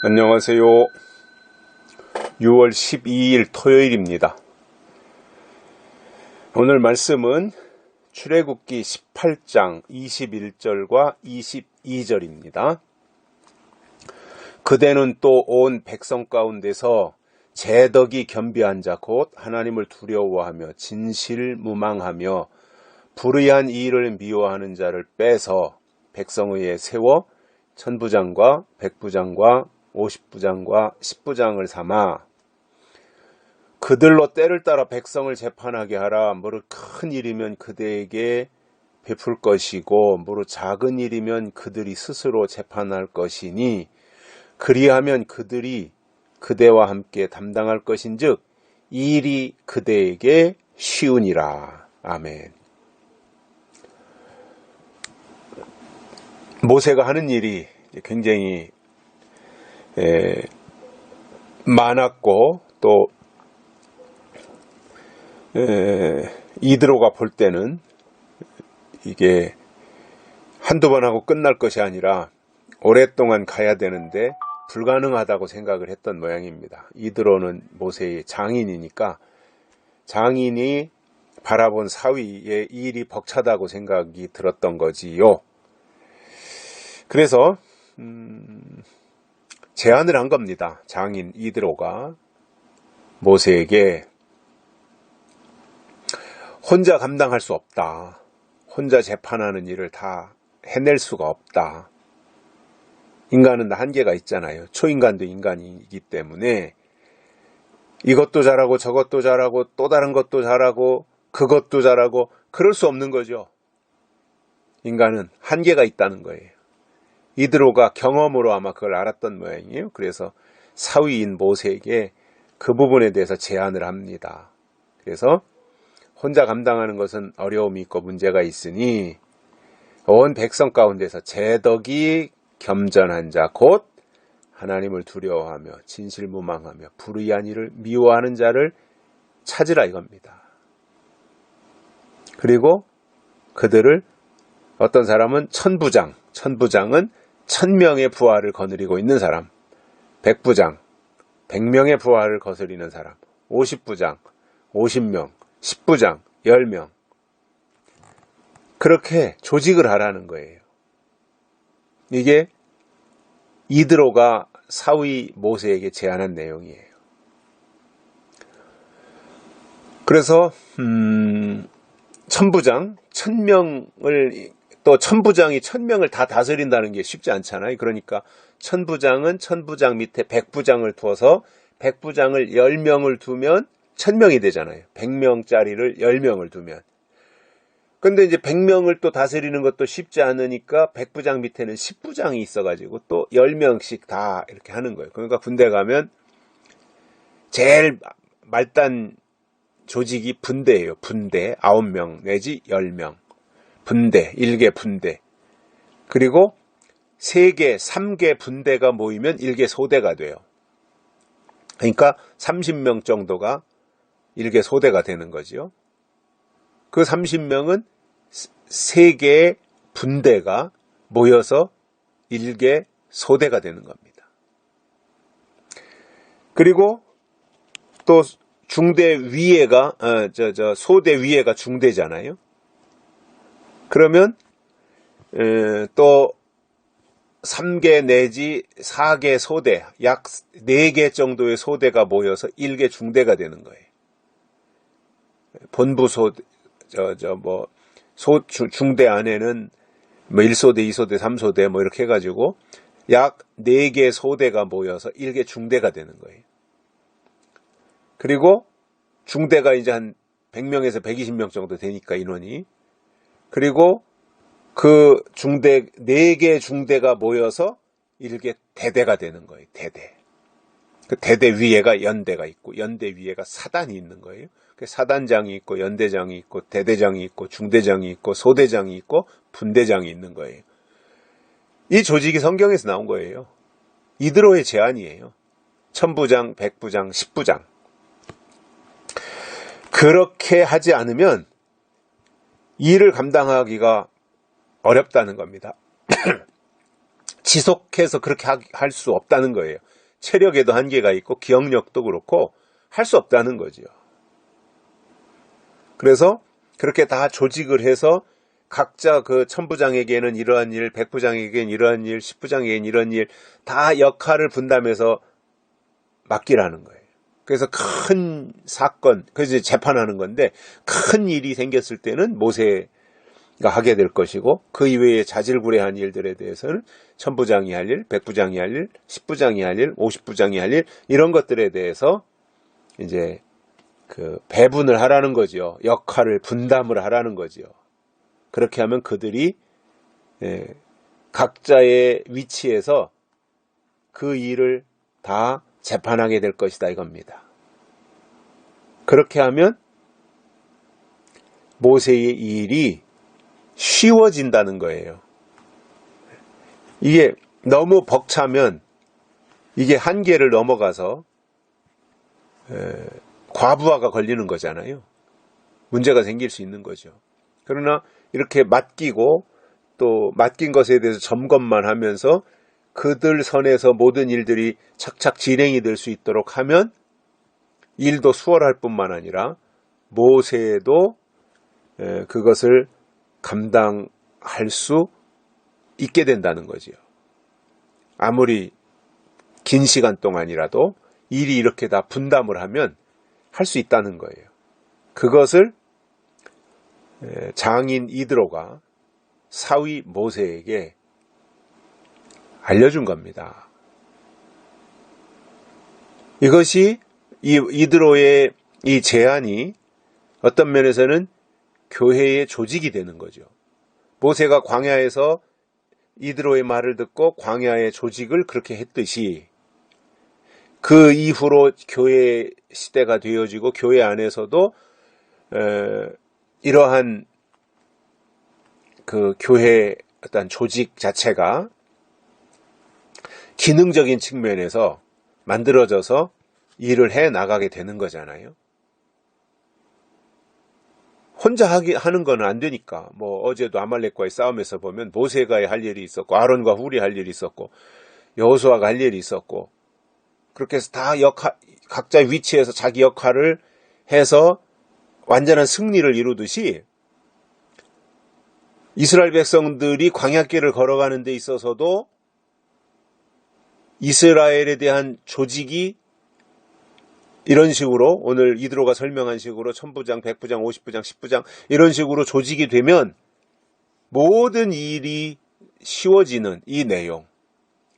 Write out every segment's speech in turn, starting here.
안녕하세요. 6월 12일 토요일입니다. 오늘 말씀은 출애굽기 18장 21절과 22절입니다. 그대는 또 온 백성 가운데서 재덕이 겸비한 자 곧 하나님을 두려워하며 진실무망하며 불의한 일을 미워하는 자를 빼서 백성의에 세워 천부장과 백부장과 50부장과 10부장을 삼아 그들로 때를 따라 백성을 재판하게 하라. 무릇 큰 일이면 그대에게 베풀 것이고 무릇 작은 일이면 그들이 스스로 재판할 것이니 그리하면 그들이 그대와 함께 담당할 것인즉 이 일이 그대에게 쉬우니라. 아멘. 모세가 하는 일이 굉장히 많았고 또 이드로가 볼 때는 이게 한두 번 하고 끝날 것이 아니라 오랫동안 가야 되는데 불가능하다고 생각을 했던 모양입니다. 이드로는 모세의 장인이니까 장인이 바라본 사위의 일이 벅차다고 생각이 들었던 거지요. 그래서 제안을 한 겁니다. 장인 이드로가 모세에게 혼자 감당할 수 없다. 혼자 재판하는 일을 다 해낼 수가 없다. 인간은 한계가 있잖아요. 초인간도 인간이기 때문에 이것도 잘하고 저것도 잘하고 또 다른 것도 잘하고 그것도 잘하고 그럴 수 없는 거죠. 인간은 한계가 있다는 거예요. 이드로가 경험으로 아마 그걸 알았던 모양이에요. 그래서 사위인 모세에게 그 부분에 대해서 제안을 합니다. 그래서 혼자 감당하는 것은 어려움이 있고 문제가 있으니 온 백성 가운데서 재덕이 겸전한 자 곧 하나님을 두려워하며 진실무망하며 불의한 일을 미워하는 자를 찾으라 이겁니다. 그리고 그들을 어떤 사람은 천부장은 1000명의 부하를 거느리고 있는 사람, 백부장, 100명의 부하를 거스리는 사람, 50부장, 50명, 10부장, 10명. 그렇게 조직을 하라는 거예요. 이게 이드로가 사위 모세에게 제안한 내용이에요. 그래서 천부장, 1000명을 또 천부장이 1000명을 다 다스린다는 게 쉽지 않잖아요. 그러니까 천부장은 천부장 밑에 백부장을 두어서 백부장을 10명을 두면 1000명이 되잖아요. 100명짜리를 10명을 두면. 근데 이제 100명을 또 다스리는 것도 쉽지 않으니까 백부장 밑에는 10부장이 있어가지고 또 10명씩 다 이렇게 하는 거예요. 그러니까 군대 가면 제일 말단 조직이 분대예요. 분대 9명 내지 10명. 분대, 1개 분대. 그리고 3개, 3개 분대가 모이면 1개 소대가 돼요. 그러니까 30명 정도가 1개 소대가 되는 거죠. 그 30명은 3개의 분대가 모여서 1개 소대가 되는 겁니다. 그리고 또 중대 위에가, 소대 위에가 중대잖아요. 그러면 또 3개 내지 4개 소대, 약 4개 정도의 소대가 모여서 1개 중대가 되는 거예요. 본부 소대, 중대 안에는 뭐 1소대, 2소대, 3소대 뭐 이렇게 해가지고 약 4개 소대가 모여서 1개 중대가 되는 거예요. 그리고 중대가 이제 한 100명에서 120명 정도 되니까 인원이. 그리고 그 중대, 4개 중대가 모여서 1개 대대가 되는 거예요. 대대. 그 대대 위에가 연대가 있고, 연대 위에가 사단이 있는 거예요. 그 사단장이 있고, 연대장이 있고, 대대장이 있고, 중대장이 있고, 소대장이 있고, 분대장이 있는 거예요. 이 조직이 성경에서 나온 거예요. 이드로의 제안이에요. 천부장, 백부장, 10부장. 그렇게 하지 않으면 일을 감당하기가 어렵다는 겁니다. 지속해서 그렇게 할 수 없다는 거예요. 체력에도 한계가 있고 기억력도 그렇고 할 수 없다는 거죠. 그래서 그렇게 다 조직을 해서 각자 그 천부장에게는 이러한 일, 백부장에게는 이러한 일, 십부장에게는 이런 일, 다 역할을 분담해서 맡기라는 거예요. 그래서 큰 사건, 그래서 재판하는 건데 큰 일이 생겼을 때는 모세가 하게 될 것이고 그 이외에 자질구레한 일들에 대해서는 천부장이 할 일, 백부장이 할 일, 십부장이 할 일, 50부장이 할 일, 이런 것들에 대해서 이제 그 배분을 하라는 거죠. 역할을 분담을 하라는 거죠. 그렇게 하면 그들이 각자의 위치에서 그 일을 다 재판하게 될 것이다 이겁니다. 그렇게 하면 모세의 일이 쉬워진다는 거예요. 이게 너무 벅차면 이게 한계를 넘어가서 과부하가 걸리는 거잖아요. 문제가 생길 수 있는 거죠. 그러나 이렇게 맡기고 또 맡긴 것에 대해서 점검만 하면서 그들 선에서 모든 일들이 착착 진행이 될 수 있도록 하면 일도 수월할 뿐만 아니라 모세도 그것을 감당할 수 있게 된다는 거지요. 아무리 긴 시간 동안이라도 일이 이렇게 다 분담을 하면 할 수 있다는 거예요. 그것을 장인 이드로가 사위 모세에게 알려준 겁니다. 이것이 이드로의 이 제안이 어떤 면에서는 교회의 조직이 되는 거죠. 모세가 광야에서 이드로의 말을 듣고 광야의 조직을 그렇게 했듯이 그 이후로 교회 시대가 되어지고 교회 안에서도 이러한 그 교회 어떤 조직 자체가 기능적인 측면에서 만들어져서 일을 해 나가게 되는 거잖아요. 혼자 하는 건 안 되니까. 뭐 어제도 아말렉과의 싸움에서 보면 모세가 할 일이 있었고 아론과 훌이 할 일이 있었고 여호수아가 할 일이 있었고 그렇게 해서 다 각자 위치에서 자기 역할을 해서 완전한 승리를 이루듯이 이스라엘 백성들이 광야길을 걸어가는 데 있어서도 이스라엘에 대한 조직이 이런 식으로 오늘 이드로가 설명한 식으로 천부장, 백부장, 50부장, 10부장 이런 식으로 조직이 되면 모든 일이 쉬워지는 이 내용,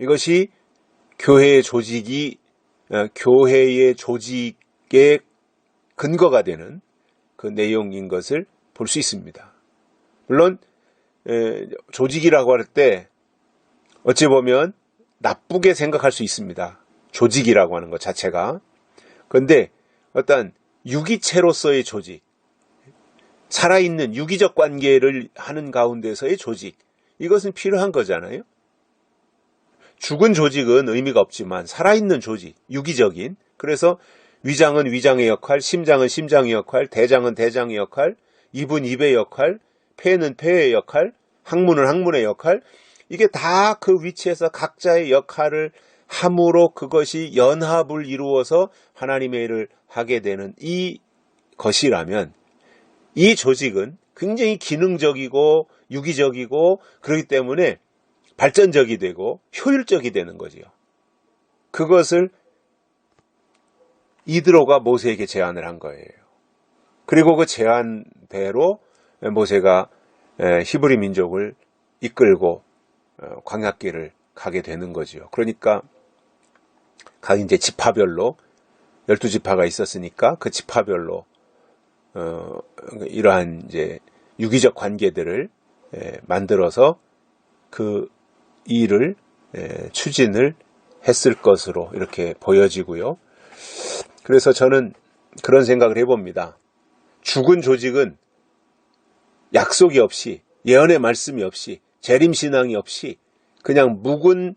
이것이 교회의 조직의 근거가 되는 그 내용인 것을 볼 수 있습니다. 물론 조직이라고 할 때 어찌 보면 나쁘게 생각할 수 있습니다. 조직이라고 하는 것 자체가. 그런데 어떤 유기체로서의 조직, 살아있는 유기적 관계를 하는 가운데서의 조직, 이것은 필요한 거잖아요. 죽은 조직은 의미가 없지만 살아있는 조직, 유기적인, 그래서 위장은 위장의 역할, 심장은 심장의 역할, 대장은 대장의 역할, 입은 입의 역할, 폐는 폐의 역할, 항문은 항문의 역할, 이게 다 그 위치에서 각자의 역할을 함으로 그것이 연합을 이루어서 하나님의 일을 하게 되는 이 것이라면 이 조직은 굉장히 기능적이고 유기적이고 그렇기 때문에 발전적이 되고 효율적이 되는 거지요. 그것을 이드로가 모세에게 제안을 한 거예요. 그리고 그 제안대로 모세가 히브리 민족을 이끌고 광야길을 가게 되는 거지요. 그러니까 각 이제 지파별로 12지파가 있었으니까 그 지파별로 이러한 이제 유기적 관계들을 만들어서 그 일을 추진을 했을 것으로 이렇게 보여지고요. 그래서 저는 그런 생각을 해봅니다. 죽은 조직은 약속이 없이, 예언의 말씀이 없이, 재림신앙이 없이 그냥 묵은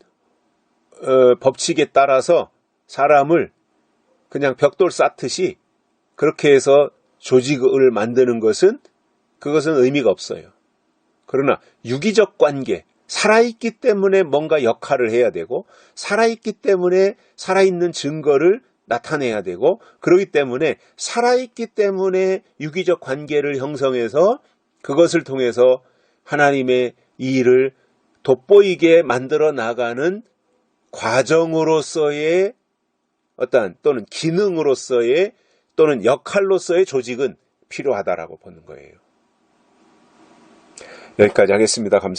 법칙에 따라서 사람을 그냥 벽돌 쌓듯이 그렇게 해서 조직을 만드는 것은 그것은 의미가 없어요. 그러나 유기적 관계, 살아있기 때문에 뭔가 역할을 해야 되고, 살아있기 때문에 살아있는 증거를 나타내야 되고, 그렇기 때문에 살아있기 때문에 유기적 관계를 형성해서 그것을 통해서 하나님의 이 일을 돋보이게 만들어 나가는 과정으로서의 어떠한 또는 기능으로서의 또는 역할로서의 조직은 필요하다라고 보는 거예요. 여기까지 하겠습니다. 감사합니다.